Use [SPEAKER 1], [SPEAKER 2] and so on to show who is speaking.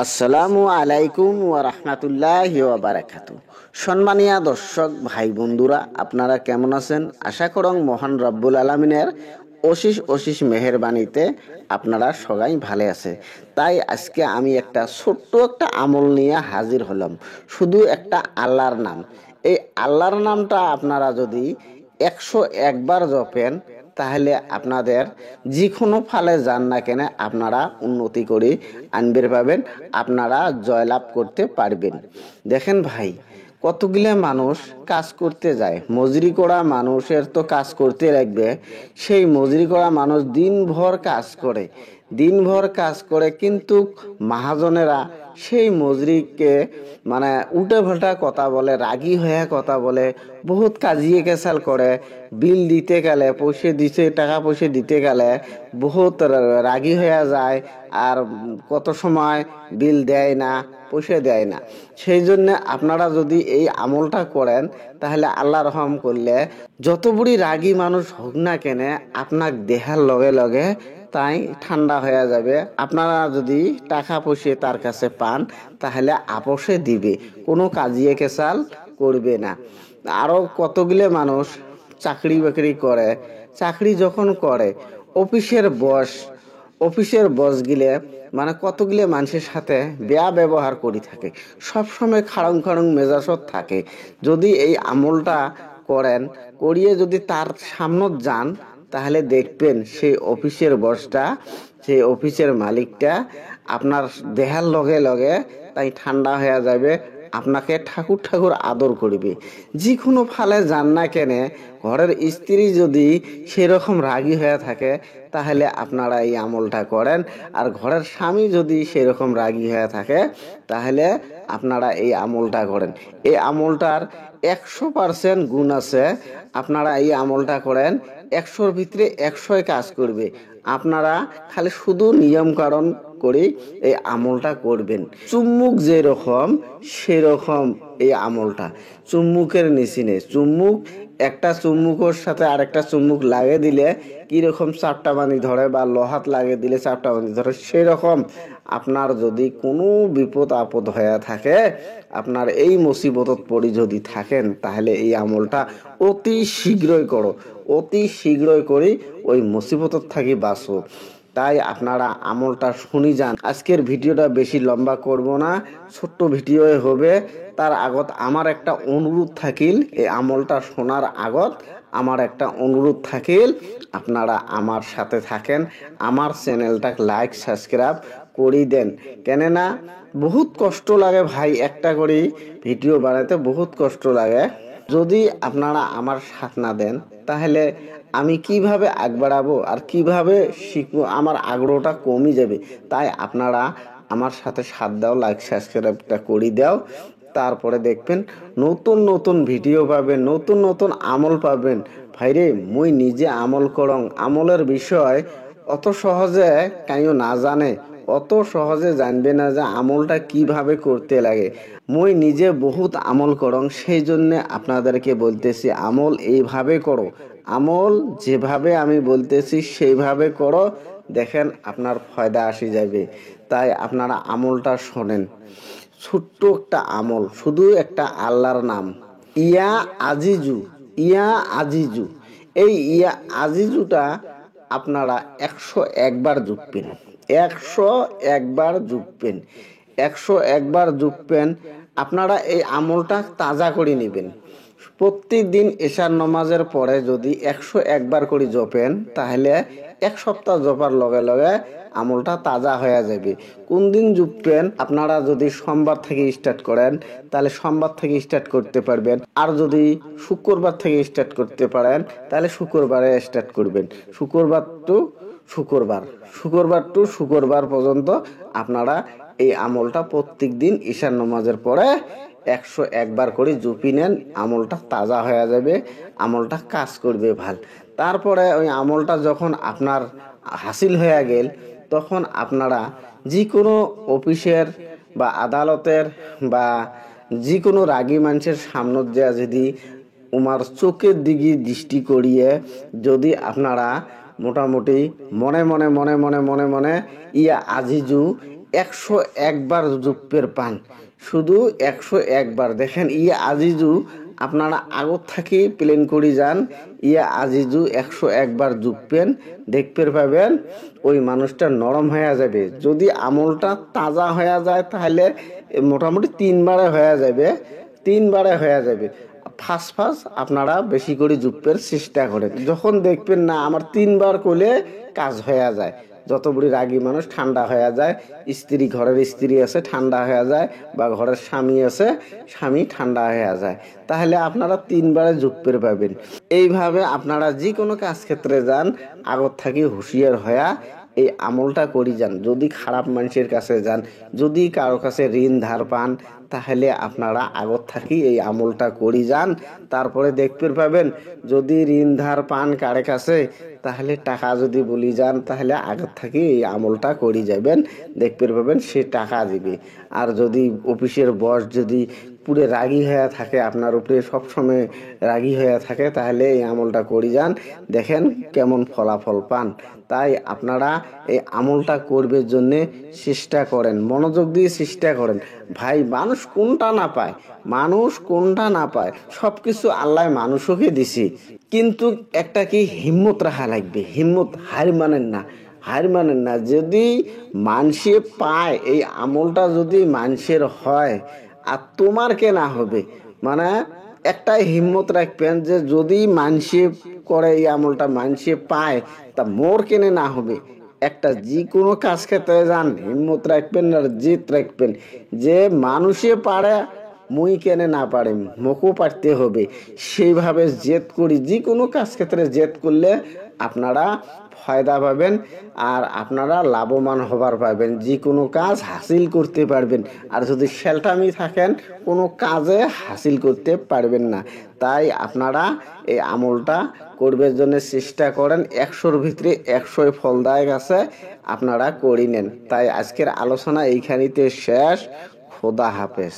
[SPEAKER 1] আসসালামু আলাইকুম ওয়া রাহমাতুল্লাহি ওয়া বারাকাতু। সম্মানীয় দর্শক ভাই বন্ধুরা, আপনারা কেমন আছেন? আশা করং মহান রব্বুল আলামিনের অশেষ অশেষ মেহেরবানিতে আপনারা সবাই ভালো আছে। তাই আজকে আমি একটা ছোট্ট একটা আমল নিয়ে হাজির হলাম। শুধু একটা আল্লাহর নাম। এই আল্লাহর নামটা আপনারা যদি 101 বার জপেন, তাহলে আপনাদের যে কোনো ফালে যান না কেন আপনারা উন্নতি করে আনবের পাবেন, আপনারা জয়লাভ করতে পারবেন। দেখেন ভাই, কতগুলা মানুষ কাজ করতে যায়, মজুরি করা মানুষের তো কাজ করতে লাগবে। সেই মজুরি করা মানুষ দিনভর কাজ করে কিন্তু মহাজনেরা সেই মজুরিকে মানে উল্টা পাল্টা কথা বলে, রাগী হয়ে কথা বলে, বহুত কাজিয়ে কেসাল করে। বিল দিতে গেলে টাকা পয়সা দিতে গেলে বহুত রাগী হয়ে যায়, আর কত সময় বিল দেয় না, পয়সা দেয় না। সেই জন্য আপনারা যদি এই আমলটা করেন, তাহলে আল্লাহ রহম করলে যত বড়ি রাগী মানুষ হোক না কেন, আপনার দেহার লগে লগে তাই ঠান্ডা হয়ে যাবে। আপনারা যদি টাকা পয়সা তার কাছে পান, তাহলে আপোষে দিবে, কোনো কাজিয়ে কেসাল করবে না। আরো কতগুলো মানুষ চাকরি বাকরি করে, চাকরি যখন করে অফিসের বস গিলে মানে কতগুলো মানুষের সাথে বেয়া ব্যবহার করি থাকে, সবসময় খাড়ং খাড়ং মেজাজত থাকে। যদি এই আমলটা করেন, করিয়ে যদি তার সামনে যান, তাহলে দেখবেন সেই অফিসের মালিকটা আপনার দেহার লগে লগে তাই ঠান্ডা হয়ে যাবে, আপনাকে ঠাকুর ঠাকুর আদর করবে। যে কোনো ফালে যান না কেন, ঘরের স্ত্রী যদি সেরকম রাগী হয়ে থাকে, তাহলে আপনারা এই আমলটা করেন। আর ঘরের স্বামী যদি সেরকম রাগী হয়ে থাকে, তাহলে আপনারা এই আমলটা করেন। এই আমলটার 100% গুণ আছে। আপনারা এই আমলটা করেন, 100-র ভিতরে 100 কাজ করবে। আপনারা খালি শুধু নিয়ম কারণ করে এই আমলটা করবেন। চুম্মুক যেরকম সেরকম এই আমলটা চুম্মুকের নিচিনে। একটা চুম্মুকের সাথে আরেকটা চুম্মুক লাগে দিলে কিরকম চাপটা বানি ধরে, বা লোহাত লাগে দিলে চাপটা বানি ধরে, সেরকম আপনার যদি কোনো বিপদ আপদ হয়ে থাকে, আপনার এই মুসিবতত পড়ি যদি থাকেন, তাহলে এই আমলটা অতি শীঘ্রই করি ওই মুসিবতত থাকি বাঁচো। তাই আপনারা আমলটা শুনি যান। আজকের ভিডিওটা বেশি লম্বা করব না, ছোট্ট ভিডিও হবে। তার আগত আমার একটা অনুরোধ থাকিল, এই আমলটা শোনার আগত আমার একটা অনুরোধ থাকিল, আপনারা আমার সাথে থাকেন, আমার চ্যানেলটা লাইক সাবস্ক্রাইব করি দেন। কেননা বহুত কষ্ট লাগে ভাই, একটা করে ভিডিও বানাতে বহুত কষ্ট লাগে। যদি আপনারা আমার সাথ না দেন, তাহলে আমি কিভাবে আগ বাড়াবো আর কিভাবে শিখবো, আমার আগ্রহটা কমে যাবে। তাই আপনারা আমার সাথে সাথ দাও, লাইক সাবস্ক্রাইবটা করে দাও। তারপরে দেখবেন নতুন নতুন ভিডিও পাবেন, নতুন নতুন আমল পাবেন। ভাইরে, মুই নিজে আমল করং, আমলের বিষয় অত সহজে কাইও না জানে, অত সহজে জানবে না যে আমলটা কিভাবে করতে লাগে। মুই নিজে বহুত আমল করং, সেই জন্য আপনাদেরকে বলতেছি আমল এইভাবে করো, আমল যেভাবে আমি বলতেছি সেইভাবে করো, দেখেন আপনার ফায়দা আসি যাবে। তাই আপনারা আমলটা শোনেন। ছোট্ট একটা আমল, শুধু একটা আল্লাহর নাম, ইয়া আজিজু। এই ইয়া আজিজুটা আপনারা 101 বার জুপবেন। 101 বার জুপবেন। আপনারা এই আমলটা তাজা করে নেবেন। প্রত্যেকদিন এশার নামাজের পরে যদি 101 বার করে জপেন, তাহলে 1 সপ্তাহ জপার লগে লগে আমলটা তাজা হয়ে যাবে। কোন দিন জুপবেন? আপনারা যদি সোমবার থেকে স্টার্ট করেন, তাহলে সোমবার থেকে স্টার্ট করতে পারবেন। আর যদি শুক্রবার থেকে স্টার্ট করতে পারেন, তাহলে শুক্রবারে স্টার্ট করবেন। শুক্রবার টু শুক্রবার পর্যন্ত আপনারা এই আমলটা প্রত্যেক দিন ঈশার নামাজের পরে 101 বার করে জুপি নেন। আমলটা তাজা হয়ে যাবে, আমলটা কাজ করবে ভাল। তারপরে ওই আমলটা যখন আপনার হাসিল হয়ে গেল, তখন আপনারা যে কোনো অফিসের বা আদালতের বা যে কোনো রাগী মানুষের সামনে যা যদি উমার চোখের দিকে দৃষ্টি করিয়ে যদি আপনারা মোটামুটি মনে মনে ইয়া আজিজু 101 বার জুপ্পের পান, শুধু 101 বার। দেখেন ইয়ে আজিজু আপনারা আগত থাকি প্লেন করে যান, ইয়ে আজিজু 101 বার জুপবেন, দেখতে পাবেন ওই মানুষটা নরম হয়ে যাবে। যদি আমলটা তাজা হয়ে যায় তাহলে মোটামুটি 3 বারে হয়ে যাবে, 3 বারে হয়ে যাবে। ফার্স্ট আপনারা বেশি করে জুপের চেষ্টা করেন। যখন দেখবেন না আমার 3 বার করলে কাজ হয়ে যায়, যত বুড়ি রাগী মানুষ ঠান্ডা হয়ে যায়, স্ত্রী ঘরের স্ত্রী আছে ঠান্ডা হয়ে যায়, বা ঘরের স্বামী আছে স্বামী ঠান্ডা হয়ে যায়, তাহলে আপনারা 3 বারে জুপ্পের পাবেন। এইভাবে আপনারা যে কোনো কাজ ক্ষেত্রে যান আগত থাকি হুঁশিয়ার হয়া এই আমলটা করি যান। যদি খারাপ মানুষের কাছে যান, যদি কারো কাছে ঋণ ধার পান, তাহলে আপনারা আগত থাকি এই আমলটা করি যান। তারপরে দেখতে পাবেন যদি ঋণ ধার পান কারে কাছে, তাহলে টাকা যদি বলি যান, তাহলে আগত থাকি এই আমলটা করি যাবেন, দেখতে পাবেন সে টাকা দিবে। আর যদি অফিসের বস যদি পুরো রাগী হয়ে থাকে, আপনার উপরে সবসময় রাগী হয়ে থাকে, তাহলে এই আমলটা করি যান, দেখেন কেমন ফলাফল পান। তাই আপনারা এই আমলটা করবার জন্য চেষ্টা করেন, মনোযোগ দিয়ে চেষ্টা করেন। ভাই মানুষ কোনটা না পায়, মানুষ কোনটা না পায়, সব কিছু আল্লাহ মানুষকে দিছি, কিন্তু একটা কি হিম্মত রাখা লাগবে, হিম্মত, হার মানেন না, হার মানেন না। যদি মানুষে পায় এই আমলটা, যদি মানুষের হয় আর তোমার কে না হবে, মানে একটাই হিম্মত রাখবেন যে যদি মানুষে করে এই আমলটা, মানুষে পায়, তা মোর কেনে না হবে। একটা যে কোনো কাজ ক্ষেত্রে যান হিম্মত রাখবেন আর জিত রাখবেন, যে মানুষে পারে মুই কেনে না পারে, মোকও পারতে হবে। সেইভাবে জেদ করি, যে কোনো কাজ ক্ষেত্রে জেদ করলে আপনারা ফায়দা পাবেন আর আপনারা লাভবান হবার পাবেন, যে কোনো কাজ হাসিল করতে পারবেন। আর যদি শেলটামি থাকেন কোনো কাজে হাসিল করতে পারবেন না। তাই আপনারা এই আমলটা করবার জন্য চেষ্টা করেন, 100-র ভিতরে 100 ফলদায়ক আছে, আপনারা করি নেন। তাই আজকের আলোচনা এইখানেতে শেষ। খোদা হাফেজ।